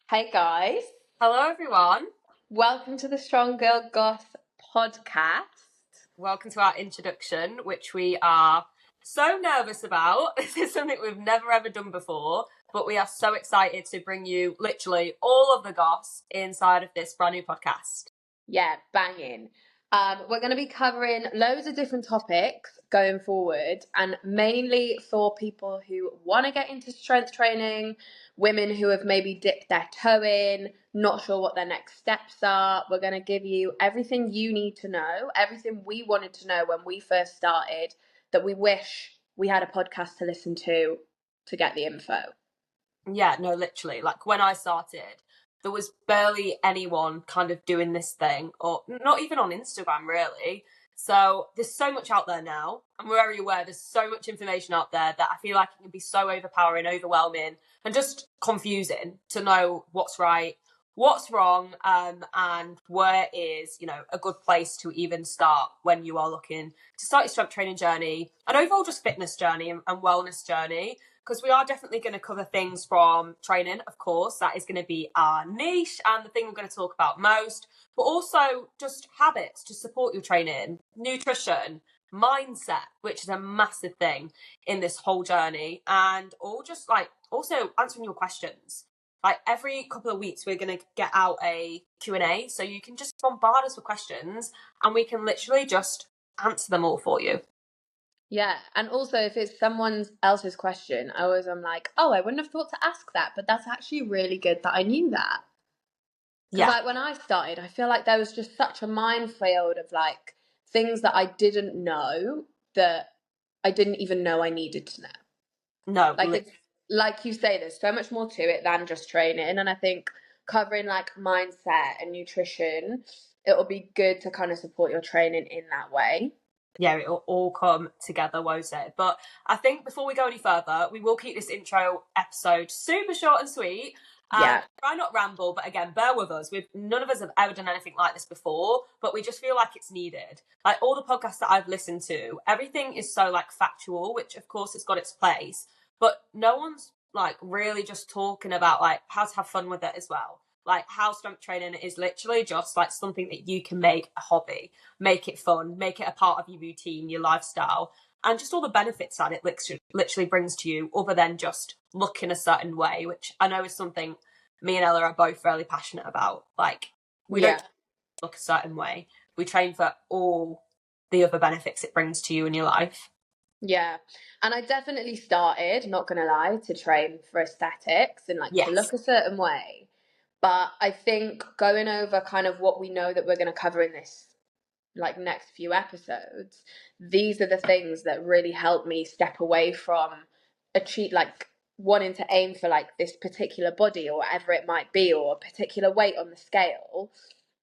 Hey guys, Hello, everyone. welcome to the Strong Girl Goss podcast. Welcome to our introduction, which we are so nervous about. This is something we've never ever done before, but we are so excited to bring you literally all of the goss inside of this brand new podcast. Yeah, banging. We're going to be covering loads of different topics going forward, and mainly for people who want to get into strength training, women who have maybe dipped their toe in, not sure what their next steps are. We're going to give you everything you need to know, everything we wanted to know when we first started, that we wish we had a podcast to listen to get the info. Yeah, no, literally. Like when I started, there was barely anyone kind of doing this thing, or not even on Instagram, really. So there's so much out there now. I'm very aware there's so much information out there that I feel like it can be so overpowering, overwhelming, and just confusing to know what's right, what's wrong, and where is, a good place to even start when you are looking to start your strength training journey and overall just fitness journey and wellness journey. Because we are definitely going to cover things from training, of course. That is going to be our niche and the thing we're going to talk about most, but also just habits to support your training, nutrition, mindset, which is a massive thing in this whole journey, and all just like also answering your questions. Like every couple of weeks, we're going to get out a Q&A, so you can just bombard us with questions and we can literally just answer them all for you. Yeah, and also if it's someone else's question, I'm like, oh, I wouldn't have thought to ask that, but that's actually really good that I knew that. Because like when I started, I feel like there was just such a minefield of like things that I didn't know that I didn't even know I needed to know. No, like it's like you say, there's so much more to it than just training, and I think covering like mindset and nutrition, it'll be good to kind of support your training in that way. Yeah, it'll all come together, won't it? But I think before we go any further, we will keep this intro episode super short and sweet. Yeah. Try not ramble, but again, bear with us. None of us have ever done anything like this before, but we just feel like it's needed. Like all the podcasts that I've listened to, everything is so like factual, which of course it's got its place, but no one's like really just talking about like how to have fun with it as well. Like how strength training is literally just like something that you can make a hobby, make it fun, make it a part of your routine, your lifestyle, and just all the benefits that it literally brings to you other than just looking a certain way, which I know is something me and Ella are both really passionate about. Like we don't look a certain way. We train for all the other benefits it brings to you in your life. Yeah. And I definitely started, not gonna lie, to train for aesthetics and like to look a certain way. But I think going over kind of what we know that we're gonna cover in this like next few episodes, these are the things that really help me step away from achieve like wanting to aim for like this particular body or whatever it might be, or a particular weight on the scale,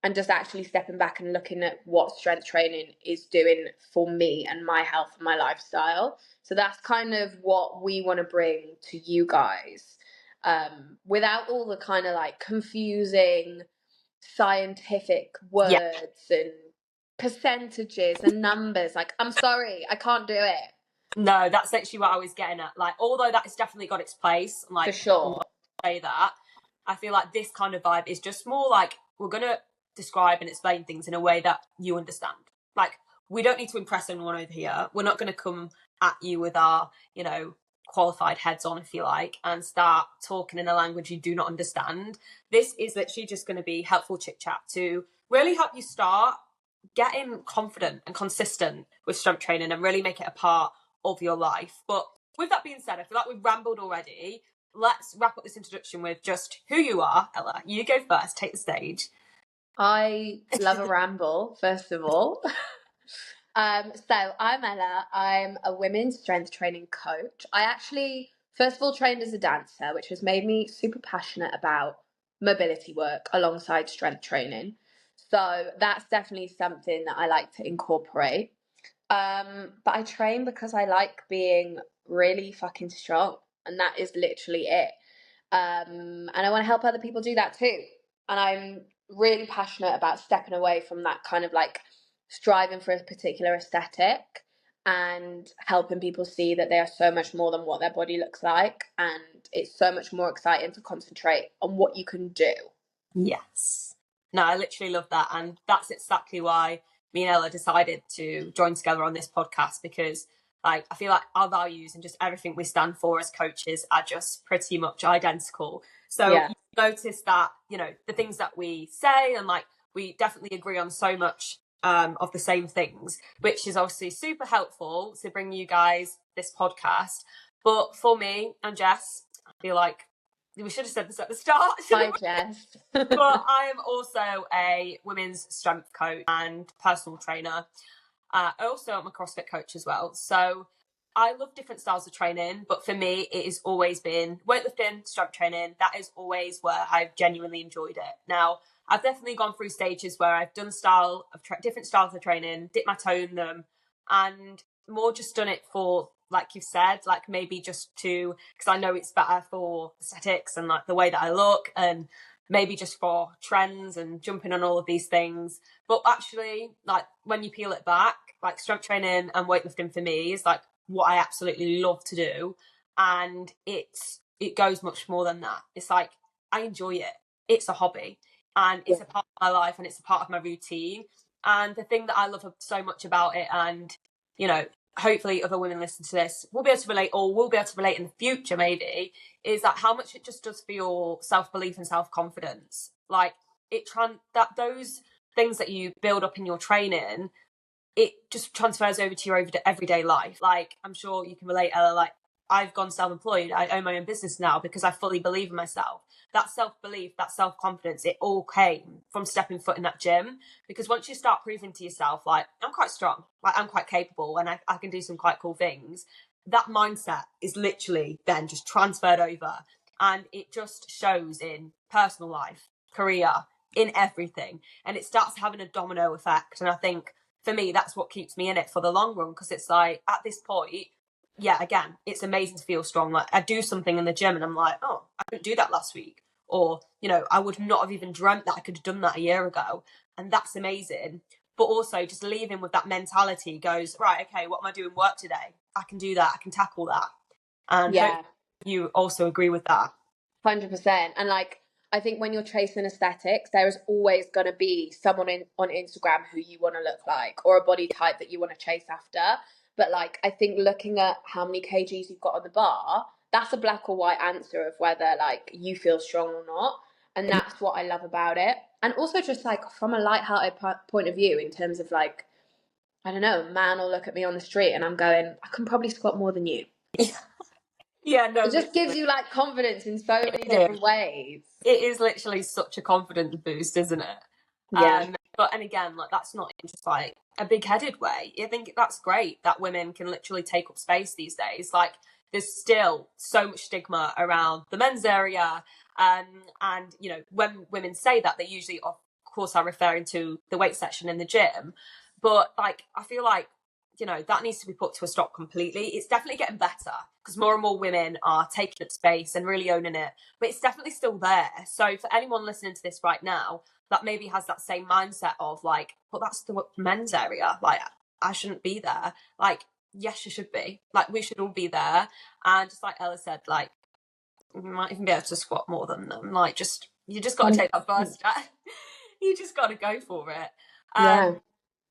and just actually stepping back and looking at what strength training is doing for me and my health and my lifestyle. So that's kind of what we want to bring to you guys, without all the kind of like confusing scientific words and percentages and numbers. Like, I'm sorry, I can't do it. No, that's actually what I was getting at. Like, although that has definitely got its place, like, for sure, say that, I feel like this kind of vibe is just more like we're gonna describe and explain things in a way that you understand. Like, we don't need to impress anyone over here. We're not gonna come at you with our, qualified heads on, if you like, and start talking in a language you do not understand. This is literally just going to be helpful chit chat to really help you start getting confident and consistent with strength training and really make it a part of your life. But with that being said, I feel like we've rambled already. Let's wrap up this introduction with just who you are. Ella, you go first, take the stage. I love a ramble, first of all. So I'm Ella. I'm a women's strength training coach. I actually, first of all, trained as a dancer, which has made me super passionate about mobility work alongside strength training. So that's definitely something that I like to incorporate. But I train because I like being really fucking strong, and that is literally it. And I want to help other people do that too. And I'm really passionate about stepping away from that kind of like striving for a particular aesthetic, and helping people see that they are so much more than what their body looks like, and it's so much more exciting to concentrate on what you can do. Yes. No, I literally love that, and that's exactly why me and Ella decided to join together on this podcast, because like I feel like our values and just everything we stand for as coaches are just pretty much identical. So Yeah. you notice that, you know, the things that we say, and like we definitely agree on so much of the same things, which is obviously super helpful to bring you guys this podcast. But for me and Jess, I feel like we should have said this at the start. Hi, Jess. But I am also a women's strength coach and personal trainer. I also am a CrossFit coach as well. So I love different styles of training, but for me, it has always been weightlifting, strength training. That is always where I've genuinely enjoyed it. Now, I've definitely gone through stages where I've done different styles of training, dipped my toe in them, and more just done it for, like you've said, like maybe just to, because I know it's better for aesthetics and like the way that I look, and maybe just for trends and jumping on all of these things. But actually, like when you peel it back, like strength training and weightlifting for me is like what I absolutely love to do. And it goes much more than that. It's like I enjoy it. It's a hobby, and it's a part of my life, and it's a part of my routine. And the thing that I love so much about it, and you know, hopefully other women listen to this will be able to relate, or will be able to relate in the future maybe, is that how much it just does for your self-belief and self-confidence. Like that those things that you build up in your training, it just transfers over to your everyday life. Like I'm sure you can relate, Ella, like I've gone self-employed, I own my own business now because I fully believe in myself. That self-belief, that self-confidence, it all came from stepping foot in that gym. Because once you start proving to yourself, like I'm quite strong, like I'm quite capable, and I can do some quite cool things, that mindset is literally then just transferred over, and it just shows in personal life, career, in everything, and it starts having a domino effect. And I think for me, that's what keeps me in it for the long run, because it's like at this point, yeah, again, it's amazing to feel strong. Like I do something in the gym and I'm like, oh, I couldn't do that last week. Or, you know, I would not have even dreamt that I could have done that a year ago. And that's amazing. But also just leaving with that mentality goes, right, okay, what am I doing work today? I can do that. I can tackle that. And Yeah. you also agree with that. 100%. And like, I think when you're chasing aesthetics, there is always going to be someone on Instagram who you want to look like, or a body type that you want to chase after. But like, I think looking at how many kgs you've got on the bar, that's a black or white answer of whether like you feel strong or not. And that's what I love about it. And also just like from a lighthearted point of view, in terms of like, I don't know, a man will look at me on the street and I'm going, I can probably squat more than you. Yeah, no, It just gives you like confidence in so many different ways. It is literally such a confidence boost, isn't it? Yeah. And again, like that's not in just like a big-headed way. I think that's great that women can literally take up space these days. Like there's still so much stigma around the men's area, and you know, when women say that, they usually, of course, are referring to the weight section in the gym. But like, I feel like, you know, that needs to be put to a stop completely. It's definitely getting better because more and more women are taking up space and really owning it, but it's definitely still there. So for anyone listening to this right now that maybe has that same mindset of like, but that's the men's area, like I shouldn't be there, like yes, you should be, like we should all be there. And just like Ella said, like you might even be able to squat more than them. Like you just got to take that first step. You just got to go for it. Yeah.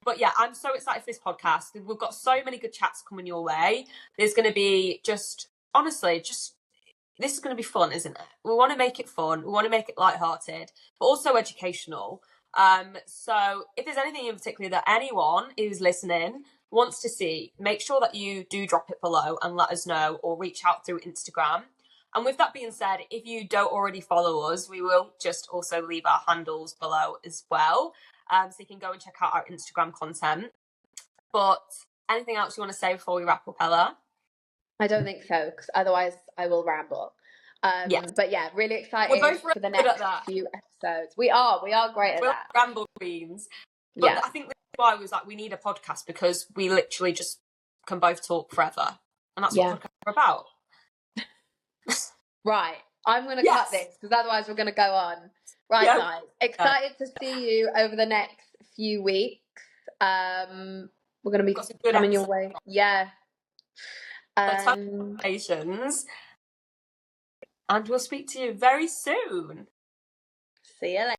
But yeah, I'm so excited for this podcast. We've got so many good chats coming your way. There's going to be honestly, this is going to be fun, isn't it? We want to make it fun. We want to make it lighthearted, but also educational. So if there's anything in particular that anyone who's listening wants to see, make sure that you do drop it below and let us know, or reach out through Instagram. And with that being said, if you don't already follow us, we will just also leave our handles below as well. So you can go and check out our Instagram content. But anything else you want to say before we wrap up, Ella? I don't think so, because otherwise I will ramble. But yeah, really excited for the next few episodes. We are great at that. Ramble queens. But Yeah. I think that's why we was like, we need a podcast, because we literally just can both talk forever. And that's what podcasts are about. Right. I'm going to cut this, because otherwise we're going to go on. Right, guys. Excited to see you over the next few weeks. We're going to be got some good coming your episodes. way. Yeah. Congratulations. And we'll speak to you very soon. See you later.